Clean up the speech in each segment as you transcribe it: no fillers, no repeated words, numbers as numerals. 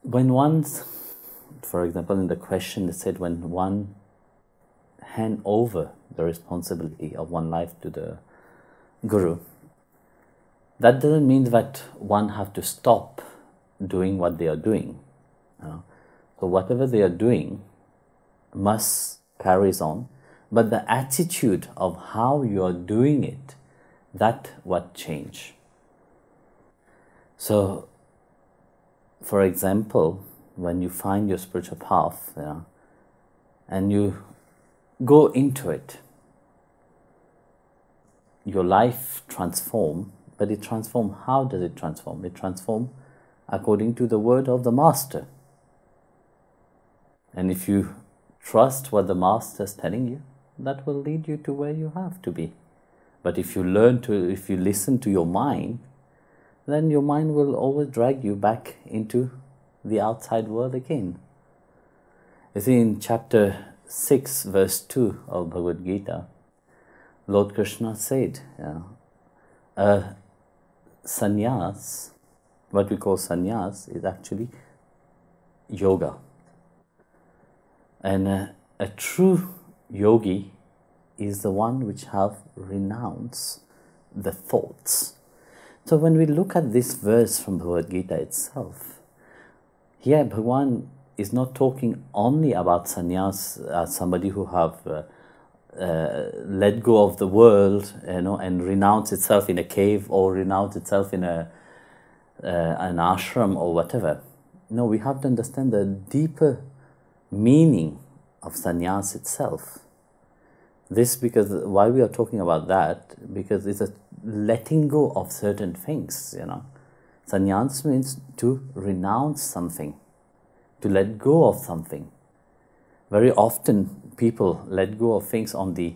when one's, for example, in the question it said, when one hand over the responsibility of one life to the Guru, that doesn't mean that one have to stop doing what they are doing. So whatever they are doing must carries on, but the attitude of how you are doing it, that what change. So, for example, when you find your spiritual path, and you go into it, your life transform, but it transform. How does it transform? It transform according to the word of the Master. And if you trust what the Master is telling you, that will lead you to where you have to be. But if you listen to your mind, then your mind will always drag you back into the outside world again. You see, in chapter 6, verse 2 of Bhagavad Gita, Lord Krishna said, sannyas, what we call sannyas, is actually yoga. And a true yogi is the one which have renounced the thoughts. So when we look at this verse from Bhagavad Gita itself, here Bhagavan is not talking only about sannyas as somebody who have let go of the world, and renounce itself in a cave or renounce itself in an ashram or whatever. No, we have to understand the deeper meaning of sannyas itself. This, because why we are talking about that, because it's a letting go of certain things, Sannyas means to renounce something, to let go of something. Very often people let go of things on the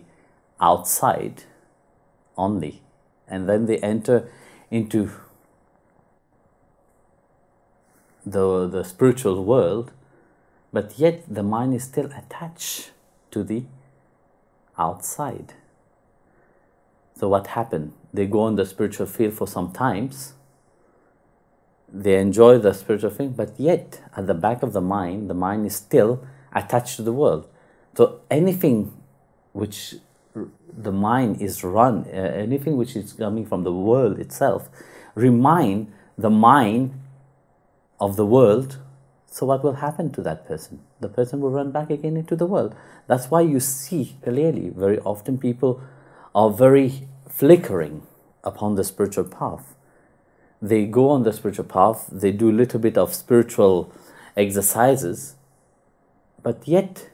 outside only, and then they enter into the spiritual world, but yet the mind is still attached to the outside. So what happened? They go on the spiritual field for some times, they enjoy the spiritual thing, but yet at the back of the mind is still attached to the world. So anything which the mind is run, anything which is coming from the world itself, remind the mind of the world. So what will happen to that person? The person will run back again into the world. That's why you see clearly, very often people are very flickering upon the spiritual path. They go on the spiritual path, they do a little bit of spiritual exercises, but yet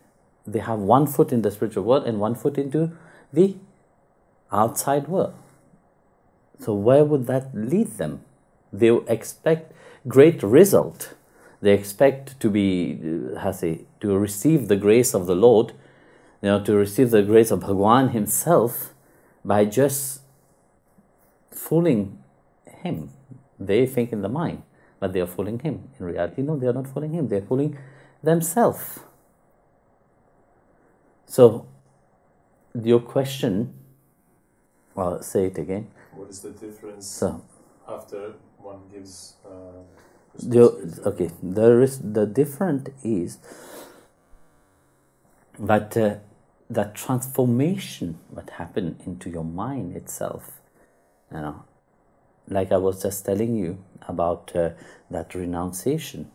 they have one foot in the spiritual world and one foot into the outside world. So where would that lead them? They expect great result. They expect to be, to receive the grace of the Lord, to receive the grace of Bhagavan himself by just fooling him. They think in the mind, but they are fooling him. In reality, no, they are not fooling him. They are fooling themselves. So, your question, well, say it again. What is the difference after one gives... okay, the difference is that that transformation what happened into your mind itself, like I was just telling you about that renunciation,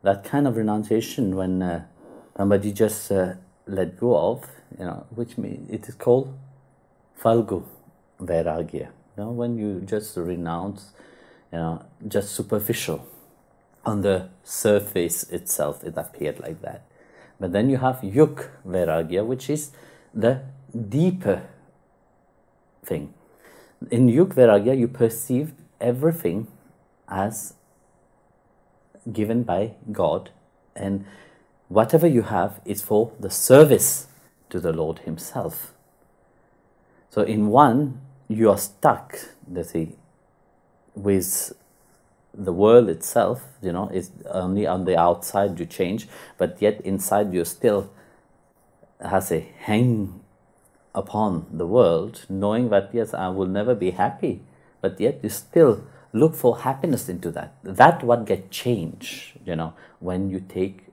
that kind of renunciation when somebody just let go of, which means it is called Falgu Vairagya. When you just renounce, just superficial. On the surface itself, it appeared like that. But then you have Yuk Vairagya, which is the deeper thing. In Yuk Vairagya, you perceive everything as given by God, and whatever you have is for the service to the Lord himself. So in one, you are stuck, let's say, with the world itself, is only on the outside you change, but yet inside you still hang upon the world, knowing that yes, I will never be happy, but yet you still look for happiness into that. That what get changed, when you take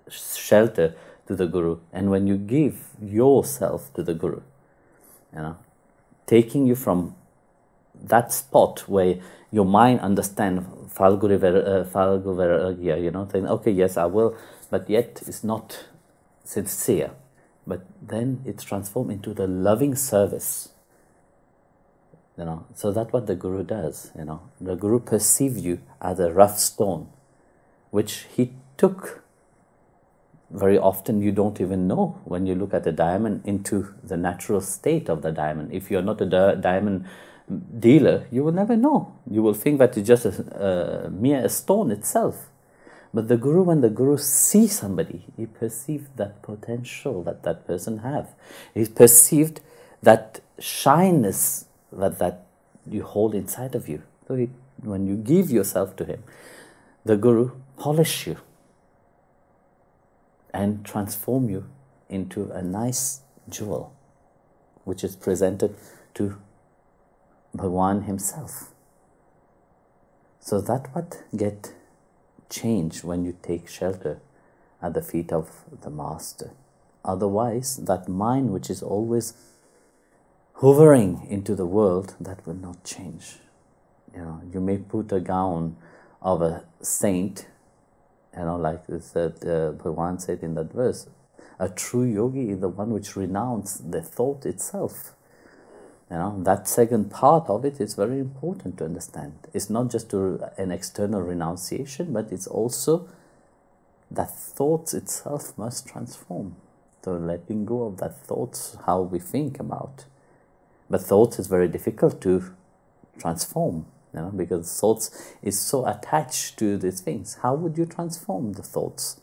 shelter to the Guru, and when you give yourself to the Guru, taking you from that spot where your mind understands Falgu Vairagya, saying, okay, yes, I will, but yet it's not sincere. But then it's transformed into the loving service. So that's what the Guru does. The Guru perceives you as a rough stone, which he took. Very often you don't even know when you look at a diamond into the natural state of the diamond. If you're not a diamond dealer, you will never know. You will think that it's just a mere stone itself. But the Guru, when the Guru sees somebody, he perceives that potential that that person have. He perceived that shyness that you hold inside of you. So when you give yourself to him, the Guru polish you and transform you into a nice jewel, which is presented to Bhagwan himself. So that what get changed when you take shelter at the feet of the Master. Otherwise, that mind which is always hovering into the world, that will not change. You may put a gown of a saint, like Bhagwan said in that verse, a true yogi is the one which renounces the thought itself. That second part of it is very important to understand. It's not just an external renunciation, but it's also that thoughts itself must transform. So letting go of that thoughts, how we think about. But thoughts is very difficult to transform, because thoughts is so attached to these things. How would you transform the thoughts?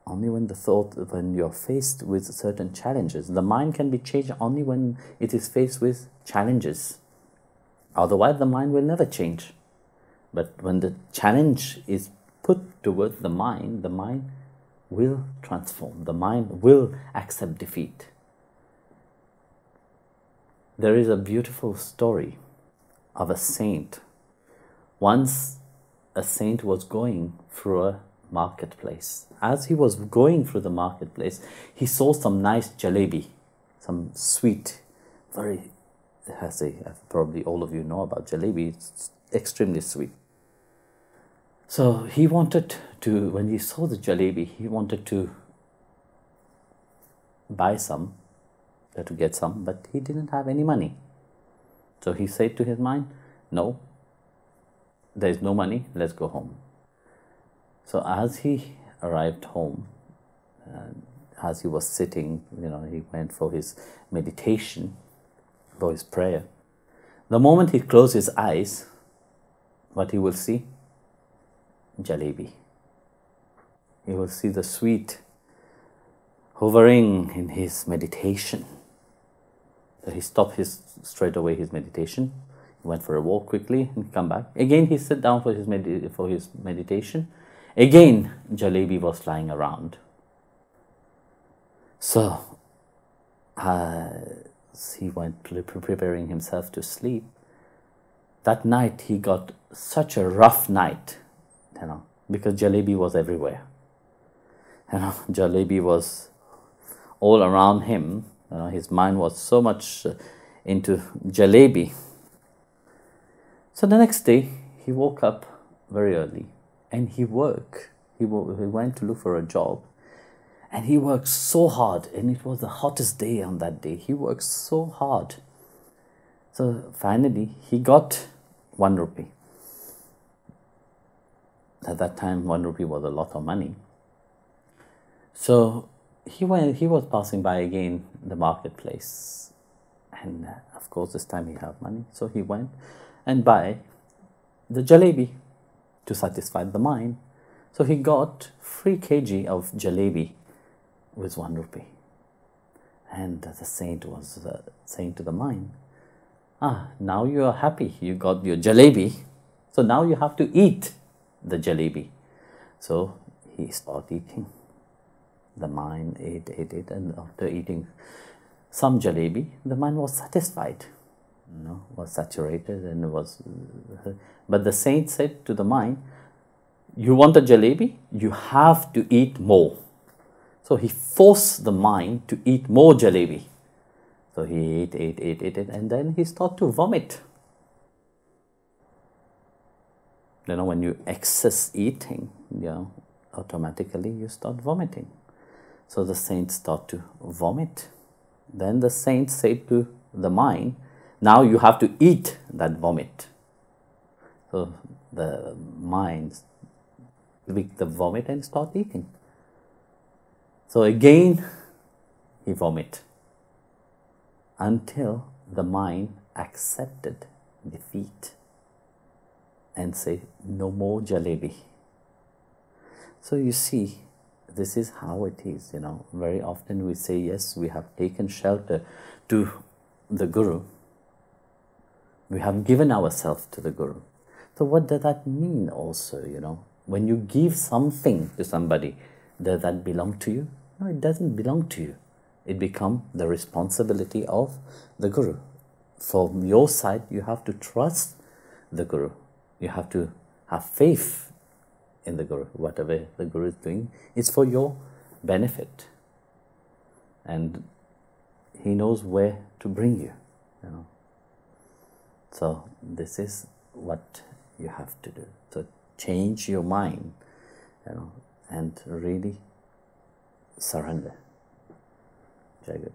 Only when you're faced with certain challenges. The mind can be changed only when it is faced with challenges. Otherwise, the mind will never change. But when the challenge is put towards the mind will transform. The mind will accept defeat. There is a beautiful story of a saint. Once a saint was going through a marketplace. As he was going through the marketplace, he saw some nice jalebi, some sweet, probably all of you know about jalebi, it's extremely sweet. So he wanted to, when he saw the jalebi, he wanted to buy some, to get some, but he didn't have any money. So he said to his mind, no, there is no money, let's go home. So as he arrived home, as he was sitting, he went for his meditation, for his prayer. The moment he closed his eyes, what he will see? Jalebi. He will see the sweet hovering in his meditation. So he stopped straight away his meditation. He went for a walk quickly and come back. Again he sat down for his meditation. Again jalebi was flying around. So he went preparing himself to sleep. That night he got such a rough night, because jalebi was everywhere. Jalebi was all around him. His mind was so much into jalebi. So the next day he woke up very early and he worked. He went to look for a job, and he worked so hard, and it was the hottest day on that day. He worked so hard. So finally he got 1 rupee. At that time 1 rupee was a lot of money. So he was passing by again the marketplace, and of course this time he had money, so he went and buy the jalebi to satisfy the mind. So he got 3 kg of jalebi with 1 rupee. And the saint was saying to the mind, now you are happy, you got your jalebi, so now you have to eat the jalebi. So he started eating. The mind ate, and after eating some jalebi, the mind was satisfied. was saturated and was. But the saint said to the mind, you want a jalebi, you have to eat more. So he forced the mind to eat more jalebi. So he ate, and then he started to vomit. When you excess eating, automatically you start vomiting. So the saint start to vomit. Then the saint said to the mind, now you have to eat that vomit. So the mind pick the vomit and start eating. So again he vomit until the mind accepted defeat and say, no more jalebi. So you see, this is how it is, Very often we say, yes, we have taken shelter to the Guru. We have given ourselves to the Guru. So what does that mean also, When you give something to somebody, does that belong to you? No, it doesn't belong to you. It becomes the responsibility of the Guru. From your side, you have to trust the Guru. You have to have faith in the Guru. Whatever the Guru is doing is for your benefit. And he knows where to bring you, So this is what you have to do. So change your mind, and really surrender. Very good.